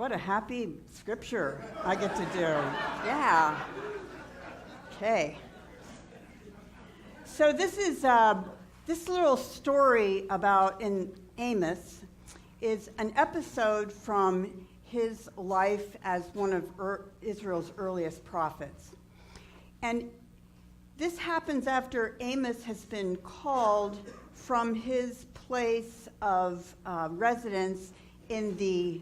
What a happy scripture I get to do. Yeah. Okay. So this is this little story about in Amos is an episode from his life as one of Israel's earliest prophets. And this happens after Amos has been called from his place of residence in the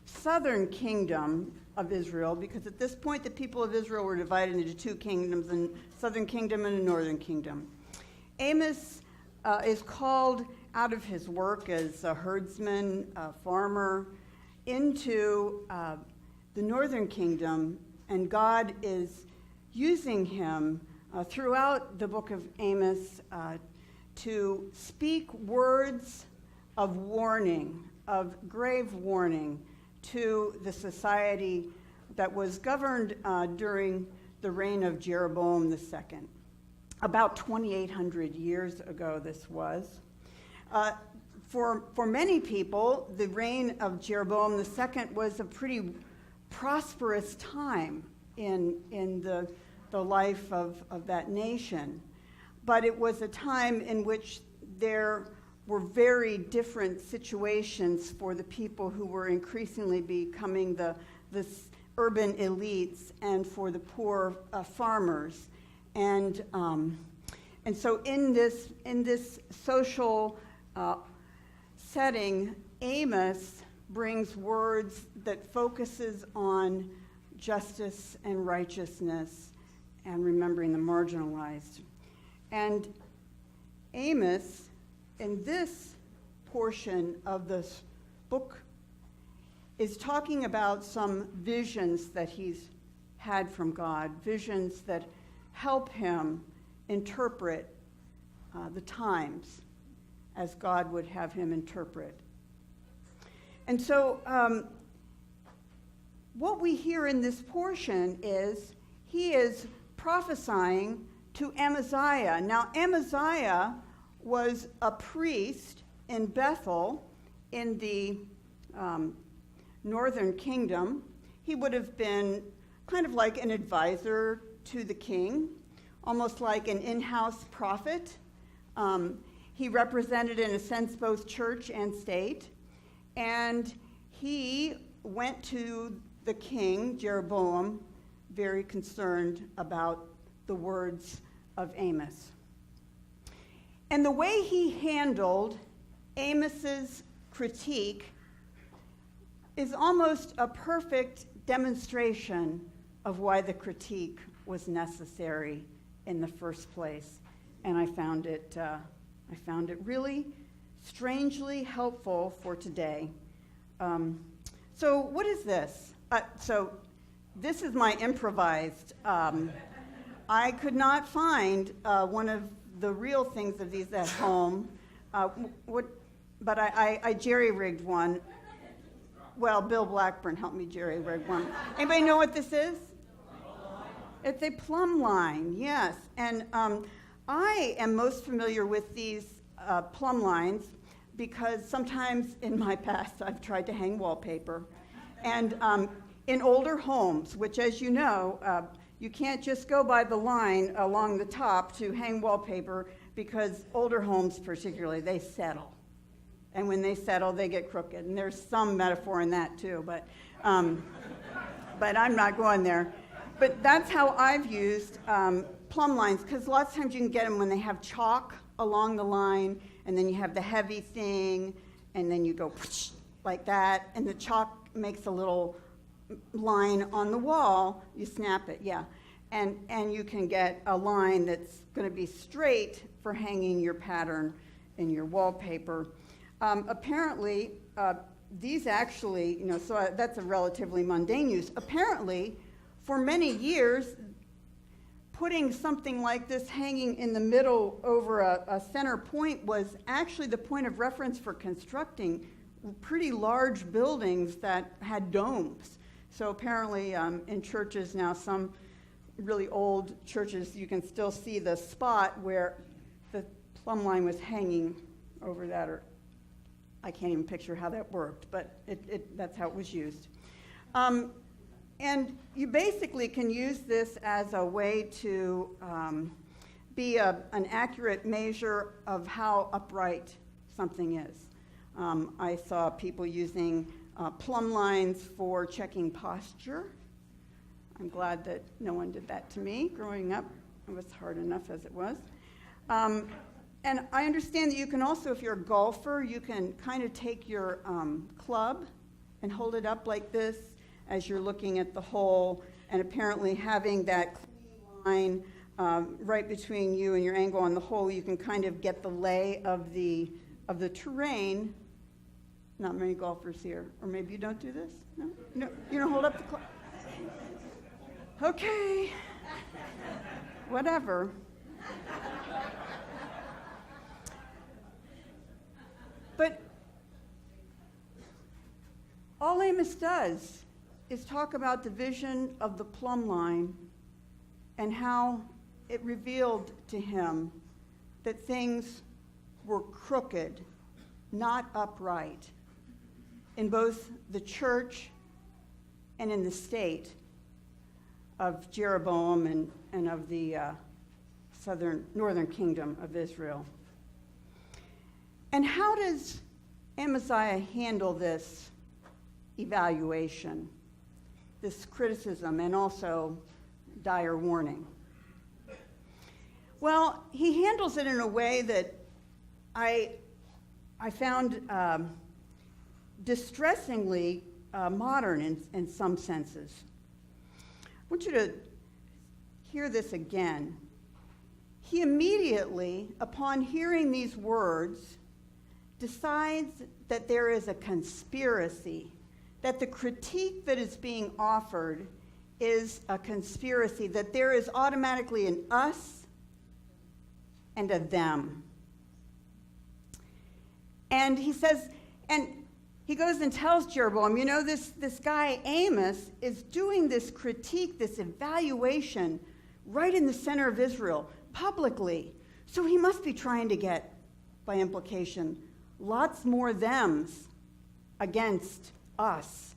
southern kingdom of Israel, because at this point the people of Israel were divided into two kingdoms, a southern kingdom and a northern kingdom. Amos is called out of his work as a herdsman, a farmer, into the northern kingdom, and God is using him throughout the book of Amos to speak words of warning, of grave warning to the society that was governed during the reign of Jeroboam II. About 2,800 years ago this was. For many people, the reign of Jeroboam II was a pretty prosperous time in the life of that nation. But it was a time in which there were very different situations for the people who were increasingly becoming the urban elites, and for the poor farmers. And so in this social setting, Amos brings words that focuses on justice and righteousness and remembering the marginalized. And Amos, in this portion of this book, is talking about some visions that he's had from God, visions that help him interpret the times as God would have him interpret. And so what we hear in this portion is he is prophesying to Amaziah. Now, Amaziah was a priest in Bethel in the northern kingdom. He would have been kind of like an advisor to the king, almost like an in-house prophet. He represented, in a sense, both church and state. And he went to the king, Jeroboam, very concerned about the words of Amos. And the way he handled Amos's critique is almost a perfect demonstration of why the critique was necessary in the first place. And I found it really strangely helpful for today. So what is this? So this is my improvised. I could not find one of the real things of these at home. But I jerry-rigged one. Well, Bill Blackburn helped me jerry-rig one. Anybody know what this is? It's a plumb line, yes. And I am most familiar with these plumb lines because sometimes in my past I've tried to hang wallpaper. And in older homes, which, as you know, you can't just go by the line along the top to hang wallpaper, because older homes particularly, they settle. And when they settle, they get crooked. And there's some metaphor in that too, but I'm not going there. But that's how I've used plumb lines, because lots of times you can get them when they have chalk along the line, and then you have the heavy thing, and then you go like that, and the chalk makes a little line on the wall. You snap it, yeah. And you can get a line that's going to be straight for hanging your pattern in your wallpaper. Apparently, these actually, so that's a relatively mundane use. Apparently, for many years, putting something like this hanging in the middle over a center point was actually the point of reference for constructing pretty large buildings that had domes. So apparently in churches now, some really old churches, you can still see the spot where the plumb line was hanging over that. I can't even picture how that worked, but that's how it was used. And you basically can use this as a way to be an accurate measure of how upright something is. I saw people using plumb lines for checking posture. I'm glad that no one did that to me growing up. It was hard enough as it was. And I understand that you can also, if you're a golfer, you can kind of take your club and hold it up like this as you're looking at the hole, and apparently having that clean line right between you and your angle on the hole, you can kind of get the lay of the terrain. Not many golfers here. Or maybe you don't do this? No, you don't hold up the club. Okay. Whatever. But all Amos does is talk about the vision of the plumb line and how it revealed to him that things were crooked, not upright, in both the church and in the state of Jeroboam and of the northern kingdom of Israel. And how does Amaziah handle this evaluation, this criticism, and also dire warning? Well, he handles it in a way that I found distressingly modern in some senses. I want you to hear this again. He immediately, upon hearing these words, decides that there is a conspiracy, that the critique that is being offered is a conspiracy, that there is automatically an us and a them. And he says, and he goes and tells Jeroboam, you know, this guy Amos is doing this critique, this evaluation right in the center of Israel, publicly. So he must be trying to get, by implication, lots more thems against us.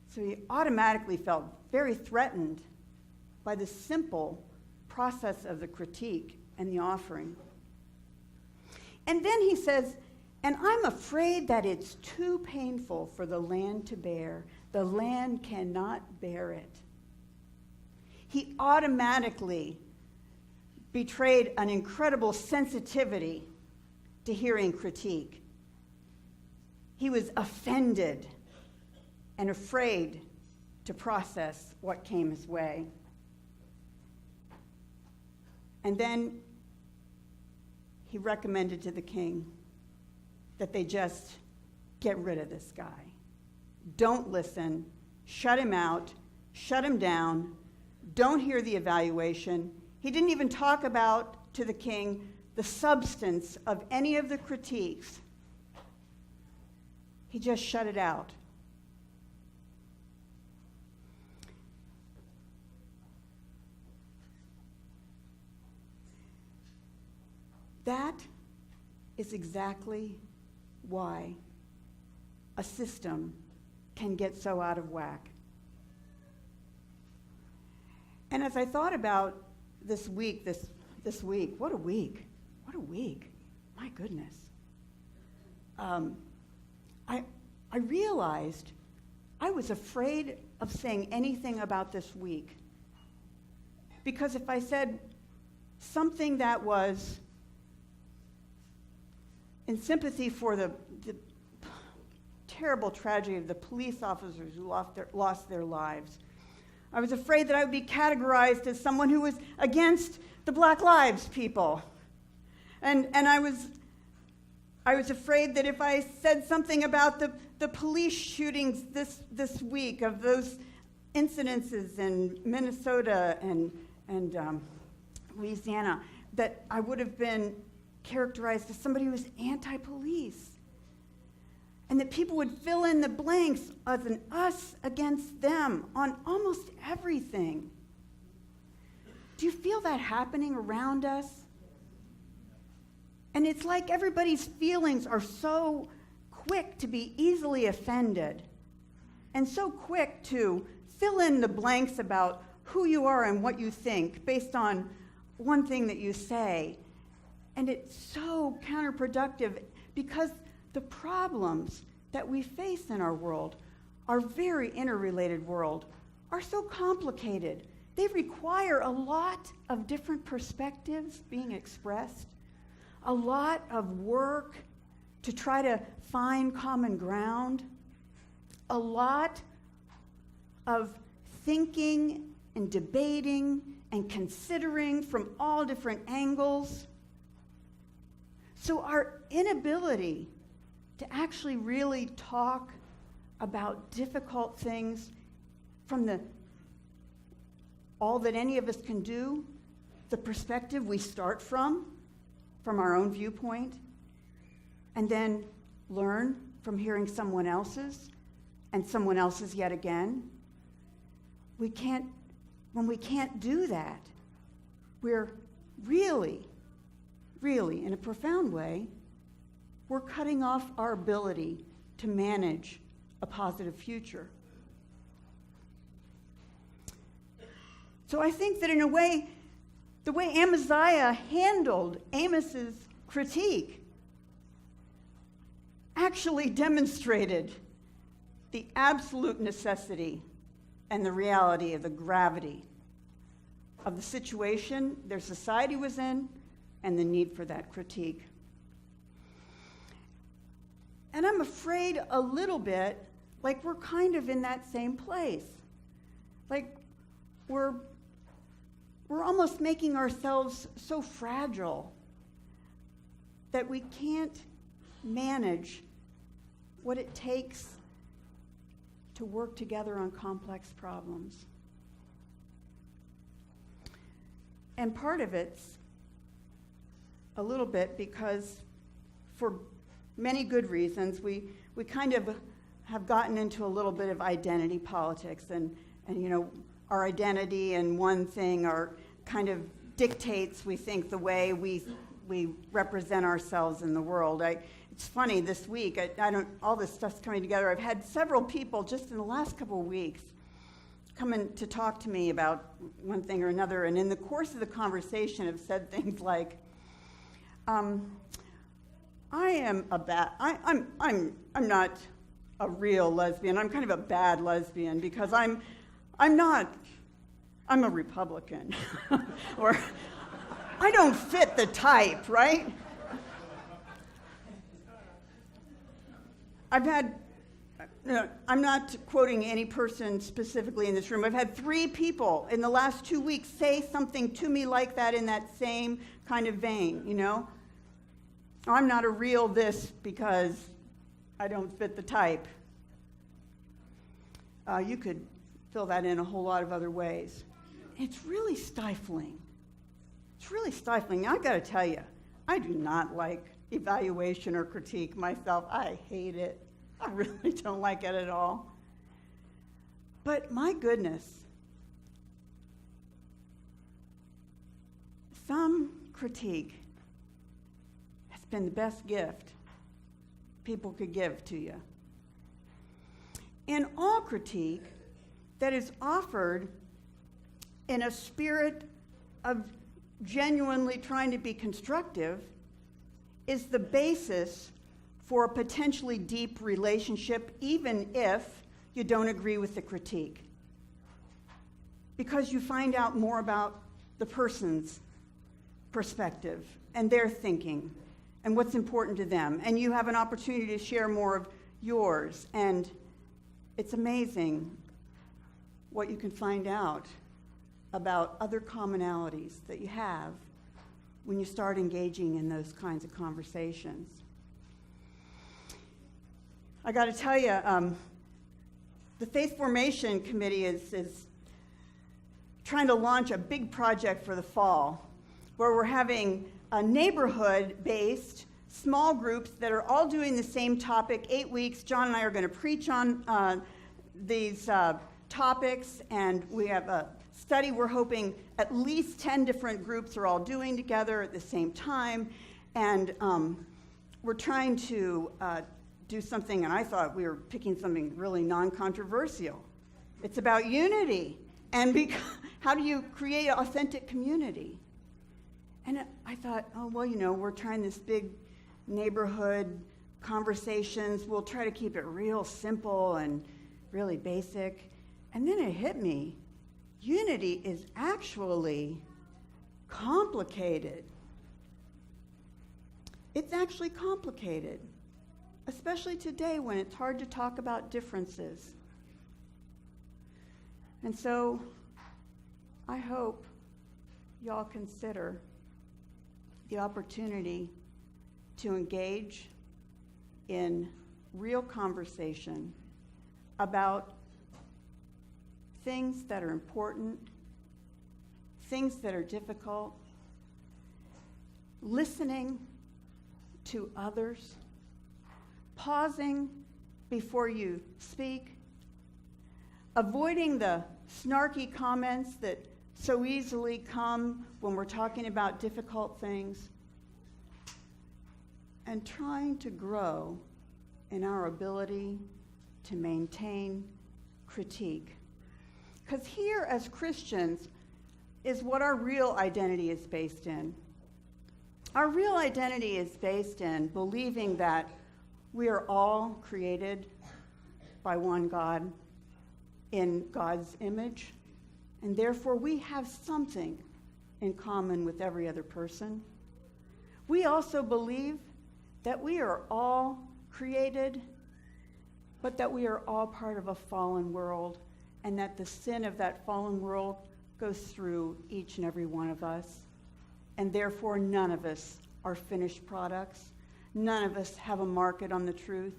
So he automatically felt very threatened by the simple process of the critique and the offering. And then he says, and I'm afraid that it's too painful for the land to bear. The land cannot bear it. He automatically betrayed an incredible sensitivity to hearing critique. He was offended and afraid to process what came his way. And then he recommended to the king that they just get rid of this guy. Don't listen, shut him out, shut him down, don't hear the evaluation. He didn't even talk about to the king the substance of any of the critiques. He just shut it out. That is exactly why a system can get so out of whack. And as I thought about this week, what a week. My goodness. I realized I was afraid of saying anything about this week. Because if I said something that was in sympathy for the terrible tragedy of the police officers who lost their lives, I was afraid that I would be categorized as someone who was against the Black Lives people. And I was afraid that if I said something about the police shootings this week, of those incidences in Minnesota and Louisiana, that I would have been characterized as somebody who was anti-police. And that people would fill in the blanks as an us against them on almost everything. Do you feel that happening around us? And it's like everybody's feelings are so quick to be easily offended and so quick to fill in the blanks about who you are and what you think based on one thing that you say. And it's so counterproductive because the problems that we face in our world, our very interrelated world, are so complicated. They require a lot of different perspectives being expressed, a lot of work to try to find common ground, a lot of thinking and debating and considering from all different angles. So our inability to actually really talk about difficult things from all that any of us can do, the perspective we start from our own viewpoint, and then learn from hearing someone else's, and someone else's yet again. When we can't do that, we're really, in a profound way, we're cutting off our ability to manage a positive future. So I think that in a way, the way Amaziah handled Amos's critique actually demonstrated the absolute necessity and the reality of the gravity of the situation their society was in and the need for that critique. And I'm afraid a little bit like we're kind of in that same place. Like we're almost making ourselves so fragile that we can't manage what it takes to work together on complex problems. And part of it's a little bit because for many good reasons, we kind of have gotten into a little bit of identity politics, and our identity and one thing kind of dictates, we think, the way we represent ourselves in the world. It's funny, this week, all this stuff's coming together. I've had several people just in the last couple of weeks come in to talk to me about one thing or another, and in the course of the conversation have said things like, I'm not a real lesbian. I'm kind of a bad lesbian because I'm a Republican. Or I don't fit the type, right? I'm not quoting any person specifically in this room. I've had 3 people in the last 2 weeks say something to me like that in that same kind of vein, I'm not a real this because I don't fit the type. You could fill that in a whole lot of other ways. It's really stifling. It's really stifling. Now, I've got to tell you, I do not like evaluation or critique myself. I hate it. I really don't like it at all. But my goodness, some critique has been the best gift people could give to you. And all critique that is offered in a spirit of genuinely trying to be constructive is the basis for a potentially deep relationship, even if you don't agree with the critique. Because you find out more about the person's perspective and their thinking and what's important to them. And you have an opportunity to share more of yours. And it's amazing what you can find out about other commonalities that you have when you start engaging in those kinds of conversations. I got to tell you, the Faith Formation Committee is trying to launch a big project for the fall where we're having a neighborhood-based small groups that are all doing the same topic, 8 weeks. John and I are going to preach on these topics, and we have a study we're hoping at least 10 different groups are all doing together at the same time, and we're trying to do something, and I thought we were picking something really non-controversial. It's about unity. And how do you create authentic community? And I thought, oh, well, we're trying this big neighborhood conversations. We'll try to keep it real simple and really basic. And then it hit me. Unity is actually complicated. It's actually complicated, especially today when it's hard to talk about differences. And so I hope y'all consider the opportunity to engage in real conversation about things that are important, things that are difficult, listening to others, pausing before you speak, avoiding the snarky comments that so easily come when we're talking about difficult things, and trying to grow in our ability to maintain critique. Because here as Christians is what our real identity is based in. Our real identity is based in believing that we are all created by one God in God's image, and therefore we have something in common with every other person. We also believe that we are all created, but that we are all part of a fallen world, and that the sin of that fallen world goes through each and every one of us. And therefore, none of us are finished products. None of us have a market on the truth.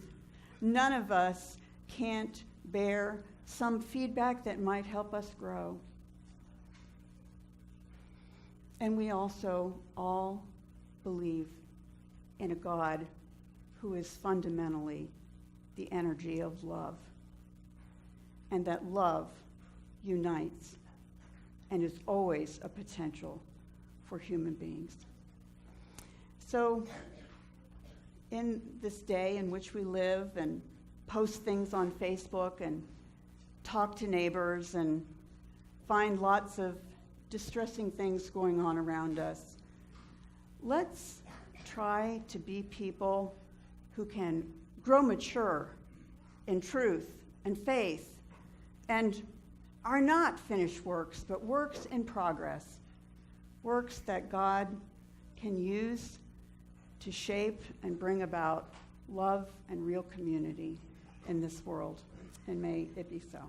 None of us can't bear some feedback that might help us grow. And we also all believe in a God who is fundamentally the energy of love, and that love unites and is always a potential for human beings. So in this day in which we live and post things on Facebook and talk to neighbors and find lots of distressing things going on around us, let's try to be people who can grow mature in truth and faith and are not finished works, but works in progress, works that God can use to shape and bring about love and real community in this world. And may it be so.